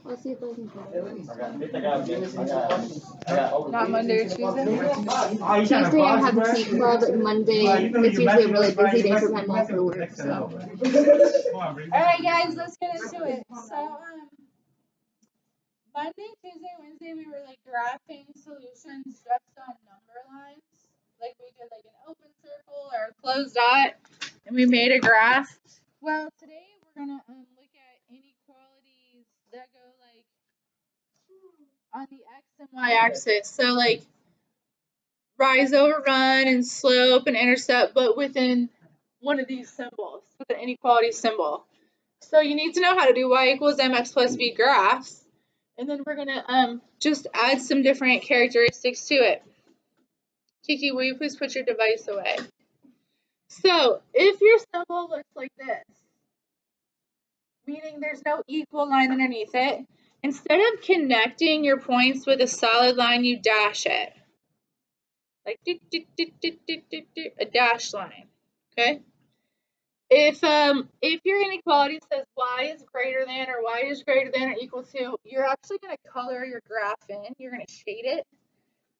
I'll see if I can find Not Monday or Tuesday? Tuesday I have a tea club. Monday it's usually a really busy day for my mom for work. So. Alright guys, let's get into it. So Monday, Tuesday, Wednesday we were like graphing solutions just on number lines. Like we did like an open circle or a closed dot and we made a graph. Well, today we're gonna look at inequalities that go like on the x and y axis. So like rise over run and slope and intercept, but within one of these symbols, with an inequality symbol. So you need to know how to do y equals mx plus b graphs. And then we're gonna just add some different characteristics to it. Kiki, will you please put your device away? So if your symbol looks like this, meaning there's no equal line underneath it, instead of connecting your points with a solid line, you dash it. Like a dash line. Okay? If your inequality says y is greater than or y is greater than or equal to, you're actually going to color your graph in. You're going to shade it.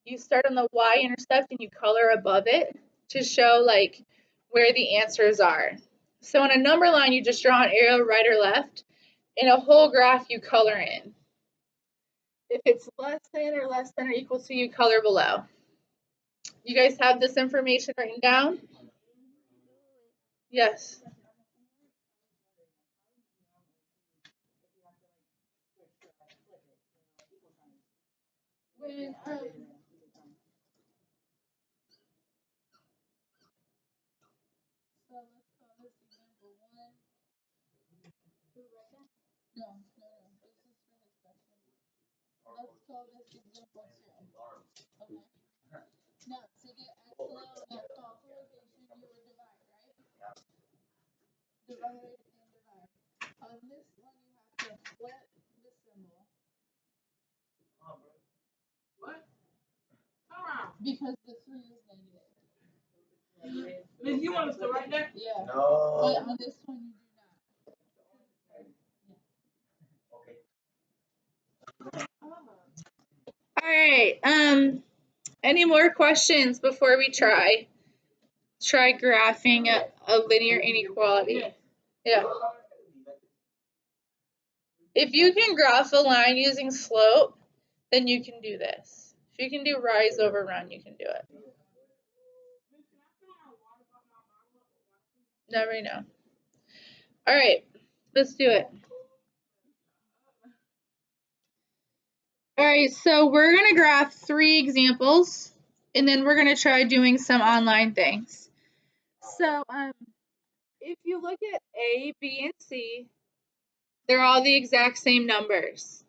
You start on the y-intercept and you color above it to show like where the answers are. So in a number line, you just draw an arrow right or left. In a whole graph, you color in. If it's less than or equal to, you color below. You guys have this information written down? Yes. When so let's call this example 1. No. This is for his question. Let's call this example 2. Okay. Now, to get x below and x off the location, you would divide, right? Divide and divide. On this one, you have to flip the symbol. What? Because the 3 is negative. If you want us to write that? Yeah. No. But on this one, you do not. Yeah. All right. Any more questions before we try graphing a linear inequality? Yeah. If you can graph a line using slope, then you can do this. If you can do rise over run, you can do it. Never know. All right, let's do it. All right, so we're going to graph 3 examples, and then we're going to try doing some online things. So if you look at A, B, and C, they're all the exact same numbers.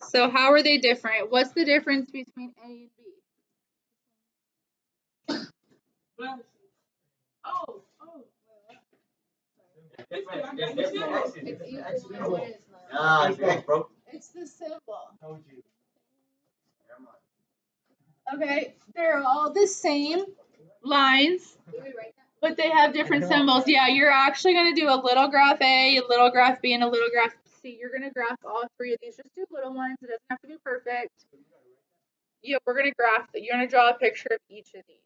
So how are they different? What's the difference between A and B? It's the symbol. Okay, they're all the same lines, but they have different symbols. Yeah, you're actually going to do a little graph A, a little graph B, and a little graph C. You're going to graph all 3 of these. Just do little ones. It doesn't have to be perfect. Yeah, we're going to graph that. You're going to draw a picture of each of these.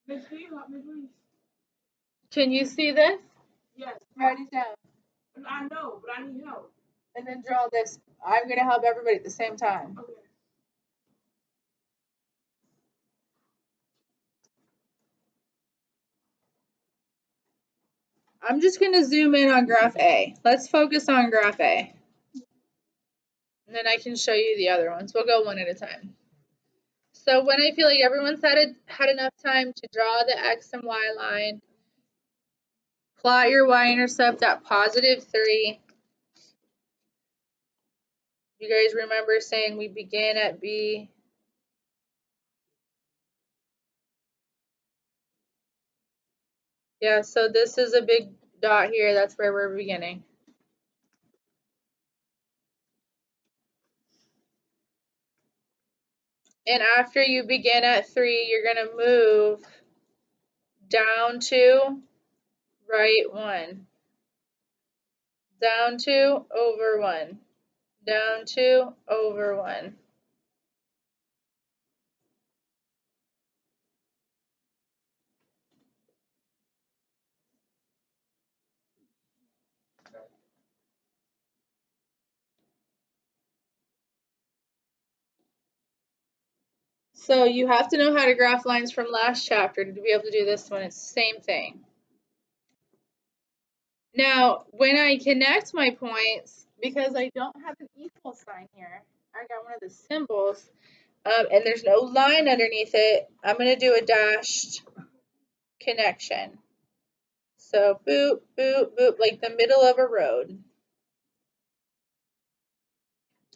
Miss, can you help me, please? Can you see this? Yes. Write it down. I know, but I need help. And then draw this. I'm going to help everybody at the same time. Okay. I'm just going to zoom in on graph A. Let's focus on graph A. And then I can show you the other ones. We'll go one at a time. So when I feel like everyone's had enough time to draw the X and Y line, plot your y-intercept at +3. You guys remember saying we begin at B. Yeah, so this is a big dot here. That's where we're beginning. And after you begin at 3, you're going to move down 2, right 1. Down 2, over 1. Down 2, over 1. So you have to know how to graph lines from last chapter to be able to do this one. It's the same thing. Now, when I connect my points, because I don't have an equal sign here, I got one of the symbols, and there's no line underneath it, I'm going to do a dashed connection. So boop, boop, boop, like the middle of a road.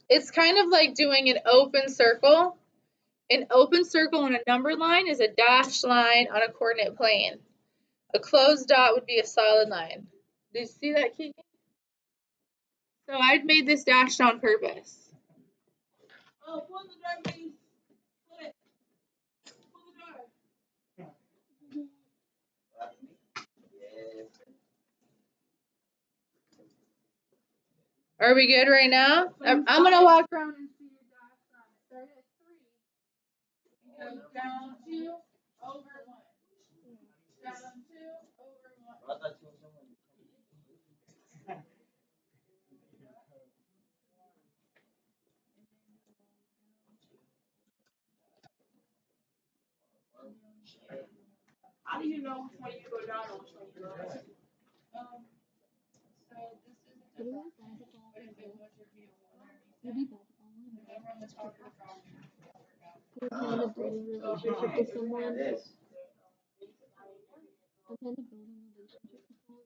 It's kind of like doing an open circle. An open circle on a number line is a dashed line on a coordinate plane. A closed dot would be a solid line. Did you see that, Kiki? So I'd made this dashed on purpose. Oh, pull the door, please. Pull it. Pull the door. Are we good right now? I'm gonna walk around and see your dash line. Start at 3. And go down 2, over 1. Down 2, over 1. How do you know which way you go down and which way you go up? So this is a different but if it was your view, remember on the top of the front. You're kind of building a relationship with someone. I'm kind of building a relationship with someone.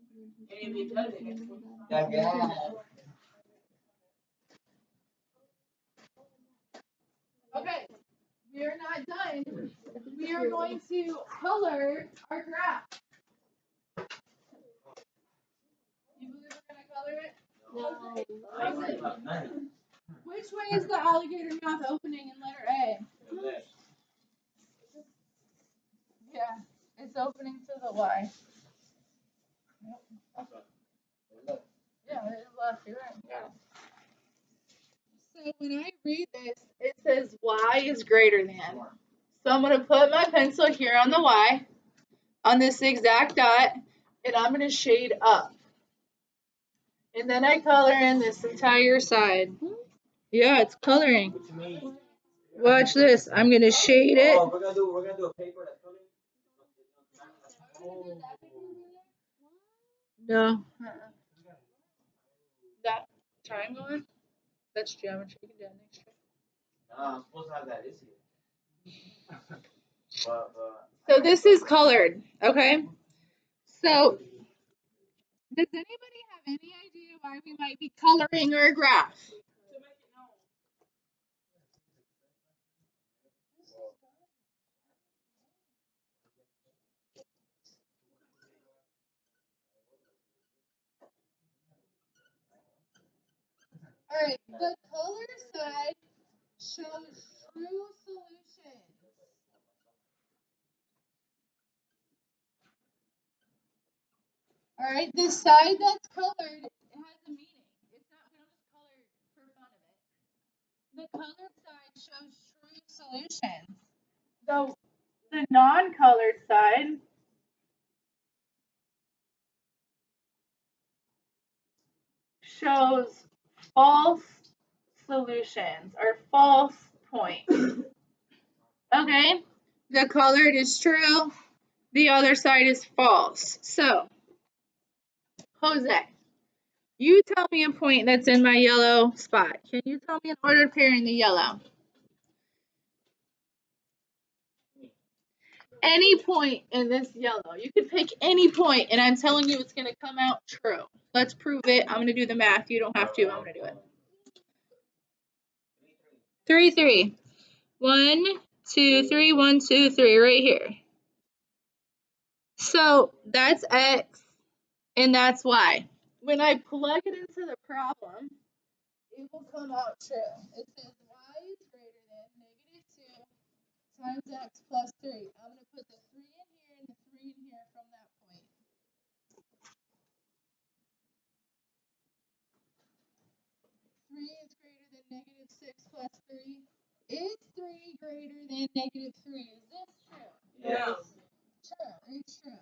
Okay, we are not done. We are going to color our graph. You believe we're going to color it? No. Which way is the alligator mouth opening in letter A? Yeah, it's opening to the Y. Yeah, it's left, you're right. Yeah. So when I read this, it says Y is greater than. So I'm going to put my pencil here on the Y, on this exact dot, and I'm going to shade up. And then I color in this entire side. Yeah, it's coloring. Watch this. I'm going to shade it. Oh, we're gonna do a paper that's coloring. No. That triangle one? That's geometry. You can do that next year. Nah, I'm supposed to have that this year. So this is colored, okay? So does anybody have any idea why we might be coloring our graph? All right, the color side shows true solutions. All right, the side that's colored, it has a meaning. It's not, we don't just color for fun of it. The colored side shows true solutions. So the non-colored side shows false solutions or false points. Okay, the colored is true, the other side is false. So, Jose, you tell me a point that's in my yellow spot. Can you tell me an ordered pair in the yellow? Any point in this yellow. You can pick any point, and I'm telling you it's going to come out true. Let's prove it. I'm going to do the math. You don't have to. I'm going to do it. 3, 3. 1, 2, 3, 1, 2, 3, right here. So that's X and that's Y. When I plug it into the problem, it will come out true. It says Y is greater than -2 times x plus 3. I'm going to put the 3 in here and the 3 in here from that point. Three is greater than negative 6 plus 3. Is 3 greater than negative 3? Is this true? Yes. True. It's true.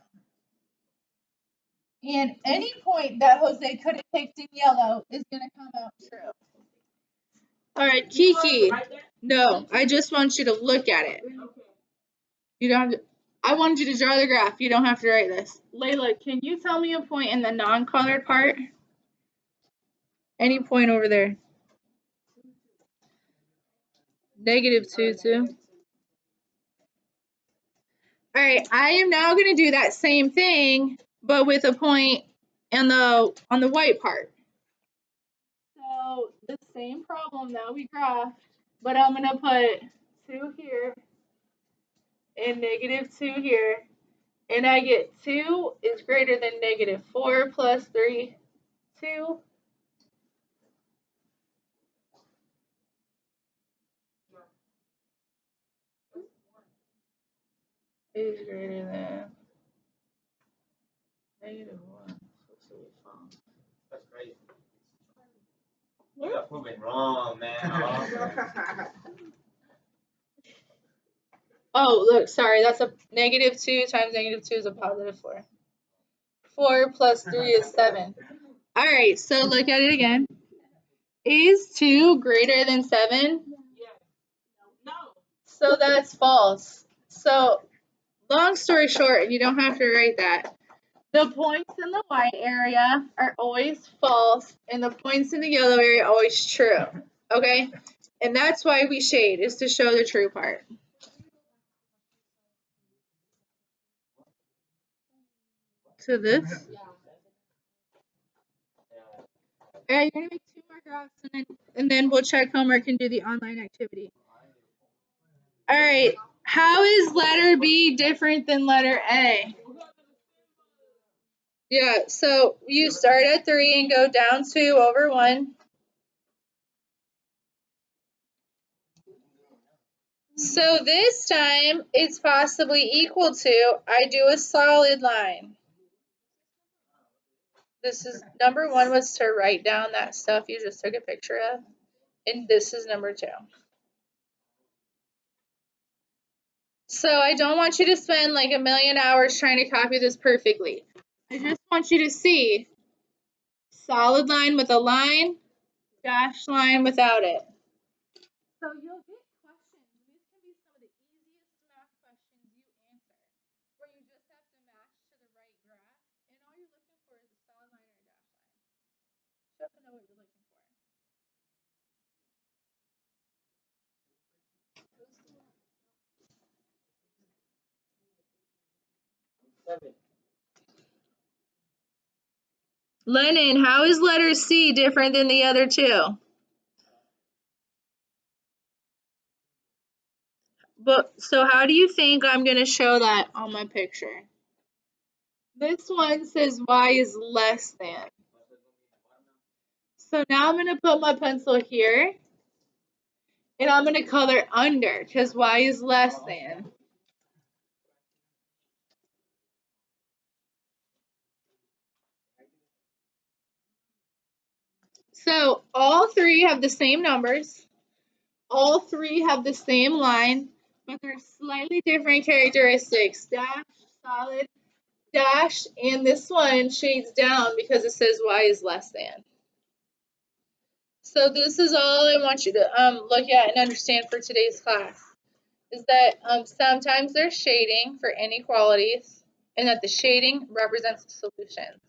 And any point that Jose could have picked in yellow is going to come out true. All right, Kiki. No, I just want you to look at it. You don't have to, I wanted you to draw the graph. You don't have to write this. Layla, can you tell me a point in the non-colored part? Any point over there. Negative 2, 2. All right, I am now going to do that same thing, but with a point on the white part. So the same problem that we graphed, but I'm going to put 2 here and negative 2 here. And I get 2 is greater than negative 4 plus 3, 2. Is greater than negative 1. That's crazy. You got proven wrong, man. Oh, look, sorry, that's a negative 2 times negative 2 is a positive 4. 4 plus 3 is 7. All right, so look at it again. Is 2 greater than 7? No. So that's false. So long story short, you don't have to write that. The points in the white area are always false, and the points in the yellow area are always true. Okay? And that's why we shade, is to show the true part. To this? Alright, you're gonna make 2 more graphs and then we'll check homework and do the online activity. Alright, how is letter B different than letter A? Yeah, so you start at 3 and go down 2 over 1. So this time it's possibly equal to, I do a solid line. This is, number 1 was to write down that stuff you just took a picture of. And this is number 2. So I don't want you to spend like a million hours trying to copy this perfectly. I just want you to see solid line with a line, dashed line without it. So you'll get questions. These can be some of the easiest math questions you answer, where you just have to match to the right graph, and all you're looking for is a solid line or a dashed line. You have to know what you're looking for. Lennon, how is letter C different than the other two? But so how do you think I'm going to show that on my picture? This one says y is less than. So now I'm going to put my pencil here, and I'm going to color under, because y is less than. So all 3 have the same numbers. All 3 have the same line, but they're slightly different characteristics. Dash, solid, dash, and this one shades down because it says y is less than. So this is all I want you to look at and understand for today's class, is that sometimes there's shading for inequalities, and that the shading represents the solutions.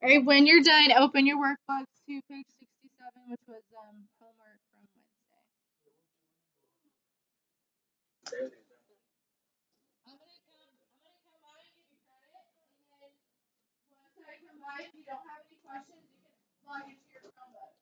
All right, when you're done, open your workbooks to page 67, which was homework from Wednesday. I'm gonna come by and give you credit, and then once I come by, if you don't have any questions, you can log into your Chromebook.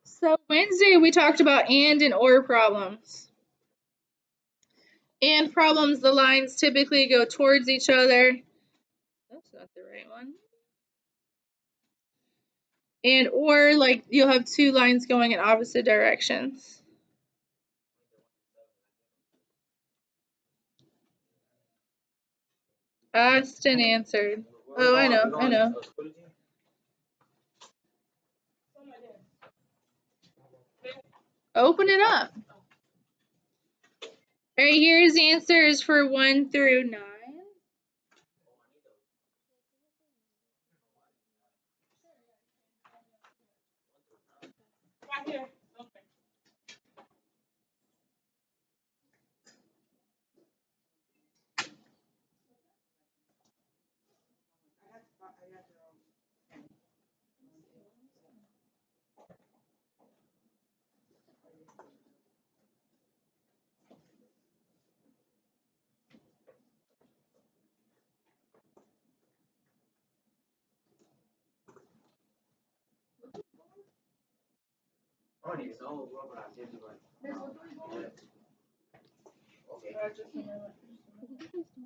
So Wednesday we talked about and or problems. And problems, the lines typically go towards each other. That's not the right one. And or, like, you'll have two lines going in opposite directions. Asked and answered. Oh, I know. Open it up. All right, here's answers for 1 through 9.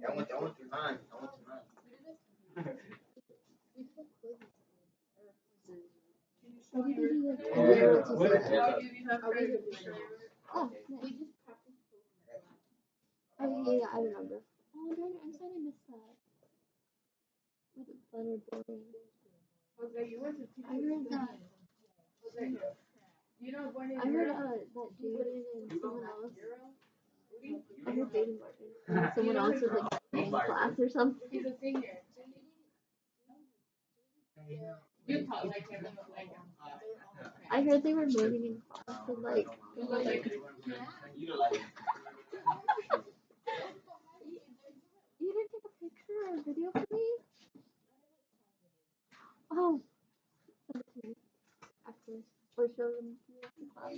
I went through 9. Oh, yeah, I remember. Oh, darn it, I'm sorry I missed that. Was it fun or boring? I heard that. I heard that Jaden and someone else. I heard Jaden Martin. And someone else was like in class or something. He's a senior. I heard they were moving in class and like you didn't take a picture or a video for me? Oh, send it to me after or show them to me after class.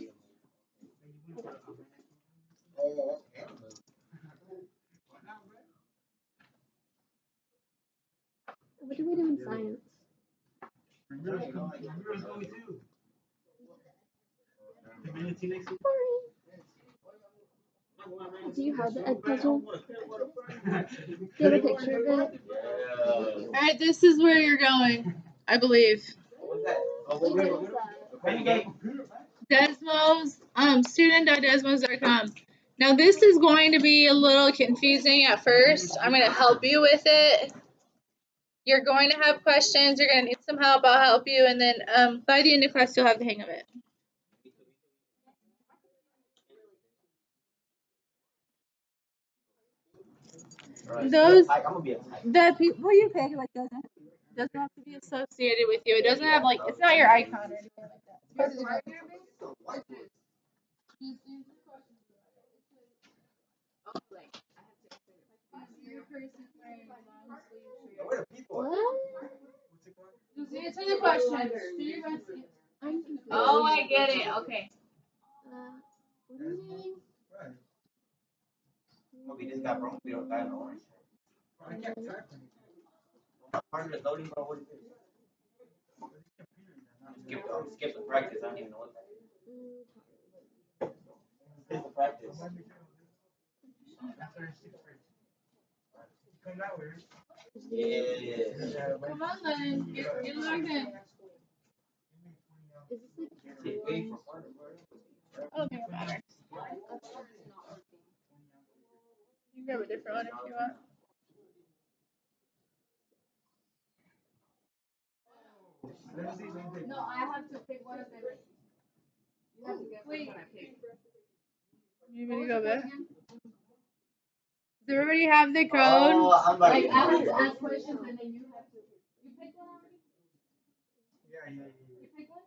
What do we do in science? Do you have the egg puzzle? Do you have a picture of it? Alright, this is where you're going, I believe. Desmos, student.desmos.com. Now this is going to be a little confusing at first. I'm going to help you with it. You're going to have questions, you're going to need some help, I'll help you, and then by the end of class you'll have the hang of it. Those that people you pick like doesn't have to be associated with you. It doesn't have like it's not your icon or anything like that. Just answer the questions. Do your best. Oh, I get it. Okay. What is your name? We just got broke. We don't got an orange. Skip the practice. I don't even know what that is. Skip the practice. Yeah. Come on then. Get logged in. I don't think it matters. You can grab a different one if you want. No, I have to pick one of them. You have to guess which one I picked. You want me to go back? Does everybody have the code? Oh, Like, I have to ask questions and then you have to. You picked one already? Yeah. You picked one?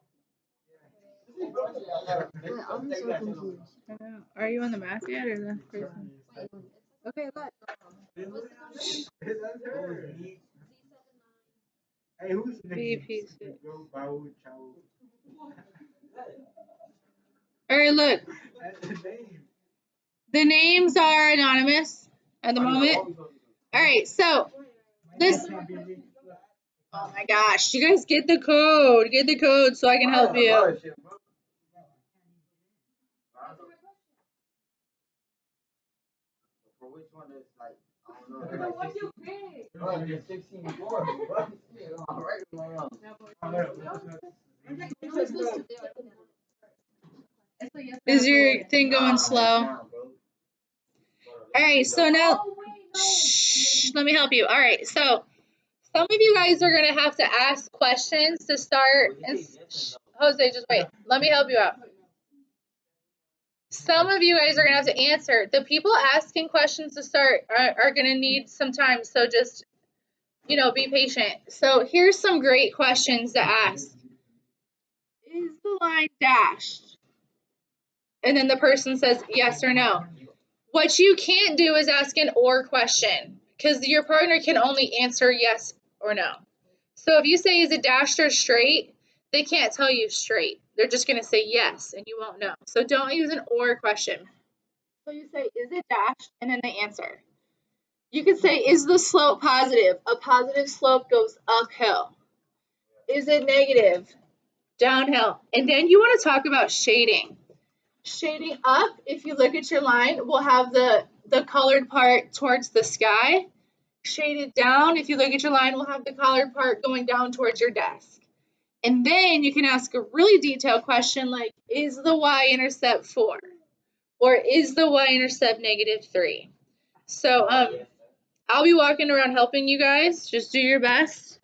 I'm so confused. I know. Are you on the math yet or the first one? Okay, look. BP6. Alright, look. The names are anonymous at the moment. All right, so this. Oh my gosh, you guys get the code. Get the code so I can help you. For which one is like, I don't know. What you pick? Oh, you're 16 4. All right, Is your thing going slow? All right, so now, shh, let me help you. All right, so some of you guys are going to have to ask questions to start. And, Jose, just wait. Let me help you out. Some of you guys are going to have to answer. The people asking questions to start are going to need some time, so just, be patient. So here's some great questions to ask. Is the line dashed? And then the person says yes or no. What you can't do is ask an or question, because your partner can only answer yes or no. So if you say, is it dashed or straight, they can't tell you straight. They're just going to say yes, and you won't know. So don't use an or question. So you say, is it dashed? And then they answer. You could say, is the slope positive? A positive slope goes uphill. Is it negative? Downhill. And then you want to talk about shading. Shading up, if you look at your line, will have the colored part towards the sky. Shaded down, if you look at your line, will have the colored part going down towards your desk. And then you can ask a really detailed question like, is the y-intercept 4? Or is the y-intercept -3? So I'll be walking around helping you guys. Just do your best.